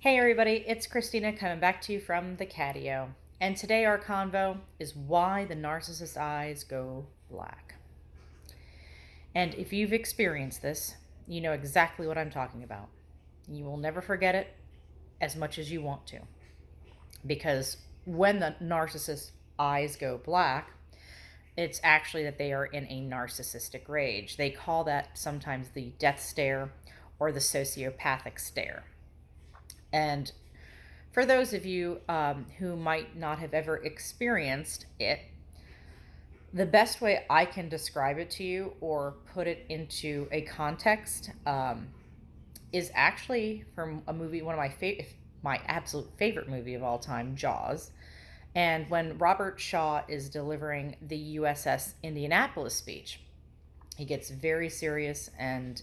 Hey everybody, it's Christina coming back to you from the Catio. And today our convo is why the narcissist's eyes go black. And if you've experienced this, you know exactly what I'm talking about. You will never forget it as much as you want to. Because when the narcissist's eyes go black, it's actually that they are in a narcissistic rage. They call that sometimes the death stare or the sociopathic stare. And for those of you who might not have ever experienced it, the best way I can describe it to you or put it into a context is actually from a movie, one of my absolute favorite movie of all time, Jaws. And when Robert Shaw is delivering the USS Indianapolis speech, he gets very serious, and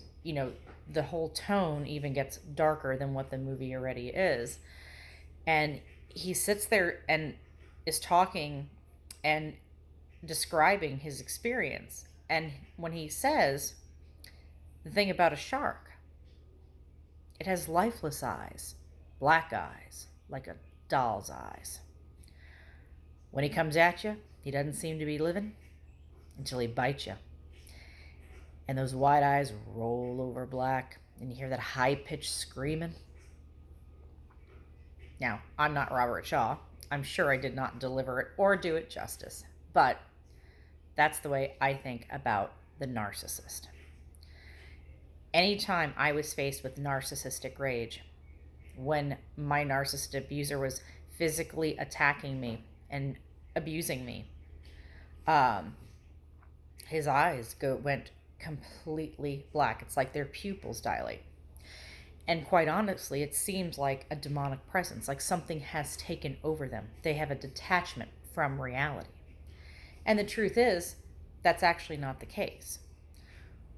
the whole tone even gets darker than what the movie already is. And he sits there and is talking and describing his experience. And when he says the thing about a shark, it has lifeless eyes, black eyes, like a doll's eyes. When he comes at you, he doesn't seem to be living until he bites you. And those wide eyes roll over black, and you hear that high-pitched screaming. Now, I'm not Robert Shaw. I'm sure I did not deliver it or do it justice, but that's the way I think about the narcissist. Anytime I was faced with narcissistic rage, when my narcissist abuser was physically attacking me and abusing me, his eyes went completely black. It's like their pupils dilate. And quite honestly, it seems like a demonic presence, like something has taken over them. They have a detachment from reality. And the truth is, that's actually not the case.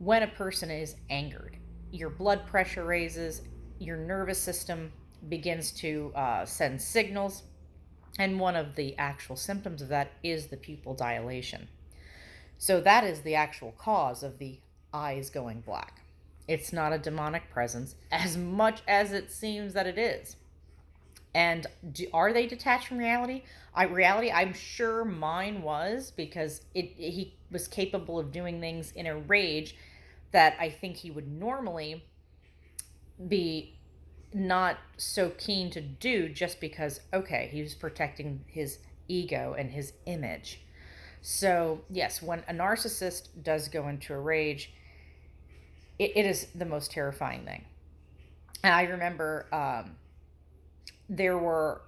When a person is angered, your blood pressure raises, your nervous system begins to send signals, and one of the actual symptoms of that is the pupil dilation. So that is the actual cause of the eyes going black. It's not a demonic presence as much as it seems that it is. And are they detached from reality? I'm sure mine was, because he was capable of doing things in a rage that I think he would normally be not so keen to do, just because, okay, he was protecting his ego and his image. So, yes, when a narcissist does go into a rage, it is the most terrifying thing. And I remember there were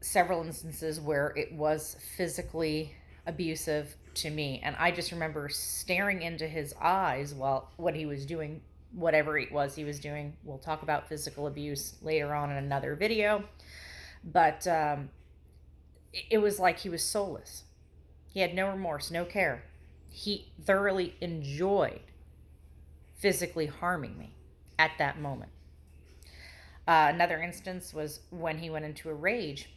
several instances where it was physically abusive to me. And I just remember staring into his eyes while what he was doing, whatever it was he was doing. We'll talk about physical abuse later on in another video. But it was like he was soulless. He had no remorse, no care. He thoroughly enjoyed physically harming me at that moment. Another instance was when he went into a rage.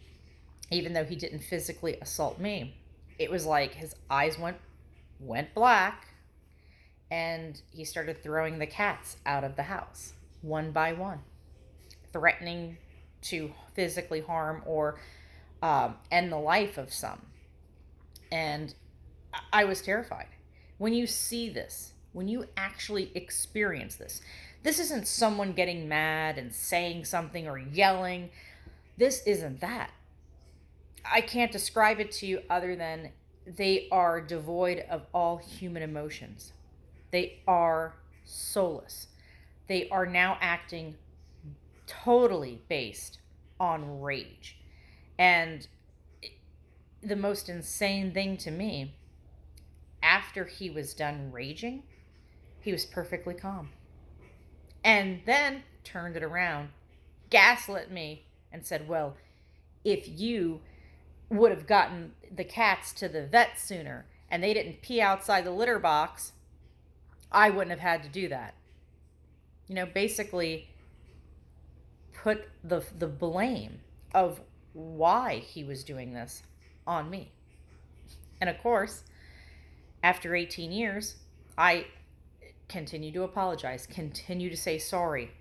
Even though he didn't physically assault me, it was like his eyes went black, and he started throwing the cats out of the house one by one, threatening to physically harm or end the life of some. And I was terrified. When you see this, when you actually experience this, this isn't someone getting mad and saying something or yelling. This isn't that. I can't describe it to you other than they are devoid of all human emotions. They are soulless. They are now acting totally based on rage. And the most insane thing to me, after he was done raging, he was perfectly calm. And then turned it around, gaslit me, and said, well, if you would have gotten the cats to the vet sooner and they didn't pee outside the litter box, I wouldn't have had to do that. Basically put the blame of why he was doing this on me. And of course, after 18 years, I continue to apologize, continue to say sorry,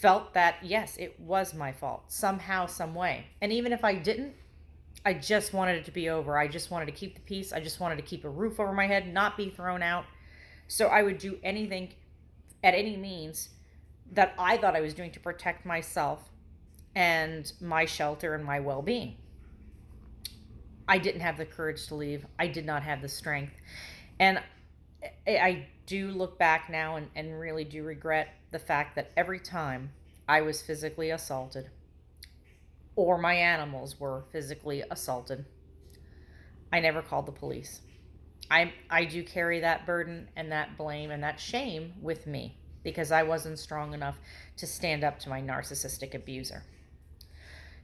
felt that, yes, it was my fault somehow, some way. And even if I didn't, I just wanted it to be over. I just wanted to keep the peace. I just wanted to keep a roof over my head, not be thrown out. So I would do anything at any means that I thought I was doing to protect myself and my shelter and my well-being. I didn't have the courage to leave. I did not have the strength. And I do look back now and really do regret the fact that every time I was physically assaulted or my animals were physically assaulted, I never called the police. I do carry that burden and that blame and that shame with me because I wasn't strong enough to stand up to my narcissistic abuser.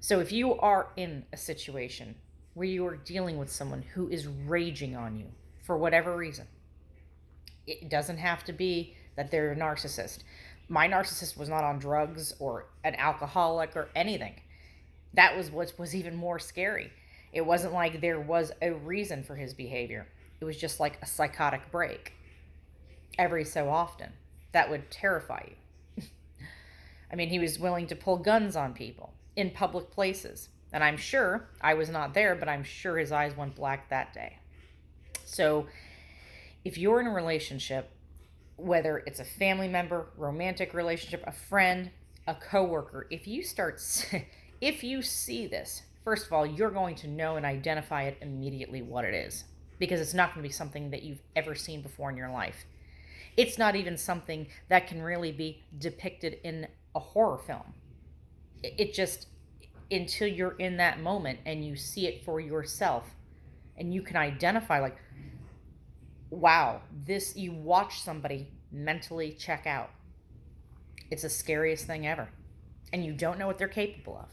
So if you are in a situation where you are dealing with someone who is raging on you for whatever reason, it doesn't have to be that they're a narcissist. My narcissist was not on drugs or an alcoholic or anything. That was what was even more scary. It wasn't like there was a reason for his behavior. It was just like a psychotic break every so often. That would terrify you. I mean, he was willing to pull guns on people in public places. And I'm sure, I was not there, but I'm sure his eyes went black that day. So if you're in a relationship, whether it's a family member, romantic relationship, a friend, a coworker, if you see this, first of all, you're going to know and identify it immediately what it is, because it's not going to be something that you've ever seen before in your life. It's not even something that can really be depicted in a horror film. It just, until you're in that moment and you see it for yourself and you can identify, like, wow, you watch somebody mentally check out. It's the scariest thing ever. And you don't know what they're capable of.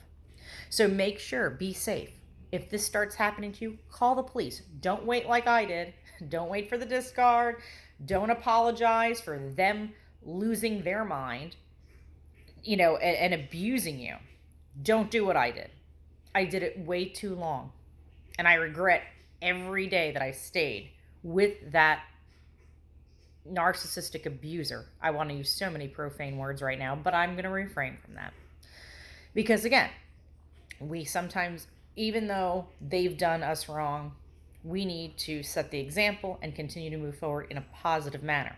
So make sure, be safe. If this starts happening to you, call the police. Don't wait like I did. Don't wait for the discard. Don't apologize for them losing their mind, and abusing you. Don't do what I did. I did it way too long. And I regret every day that I stayed with that narcissistic abuser. I want to use so many profane words right now, but I'm going to refrain from that. Because again, we sometimes, even though they've done us wrong, we need to set the example and continue to move forward in a positive manner.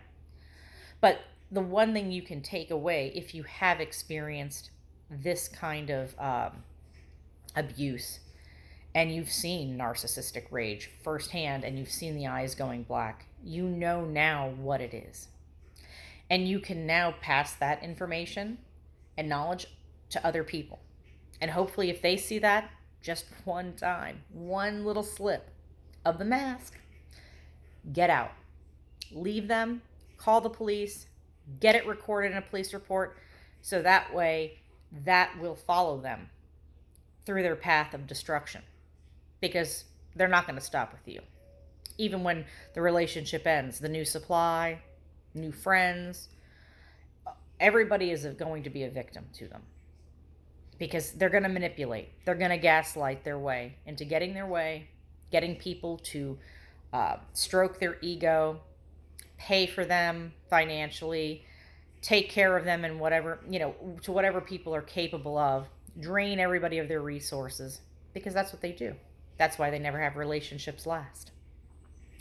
But the one thing you can take away, if you have experienced this kind of abuse, and you've seen narcissistic rage firsthand, and you've seen the eyes going black, you know now what it is. And you can now pass that information and knowledge to other people. And hopefully if they see that just one time, one little slip of the mask, get out. Leave them, call the police, get it recorded in a police report, so that way that will follow them through their path of destruction. Because they're not going to stop with you. Even when the relationship ends, the new supply, new friends, everybody is going to be a victim to them. Because they're going to manipulate. They're going to gaslight their way into getting their way, getting people to stroke their ego, pay for them financially, take care of them in whatever, to whatever people are capable of, drain everybody of their resources, because that's what they do. That's why they never have relationships last.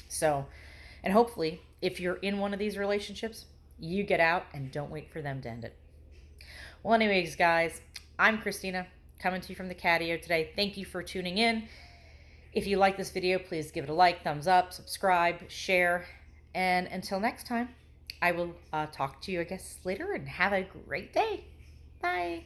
So, and hopefully, if you're in one of these relationships, you get out and don't wait for them to end it. Well, anyways, guys, I'm Christina, coming to you from the Catio today. Thank you for tuning in. If you like this video, please give it a like, thumbs up, subscribe, share. And until next time, I will talk to you, I guess, later, and have a great day. Bye.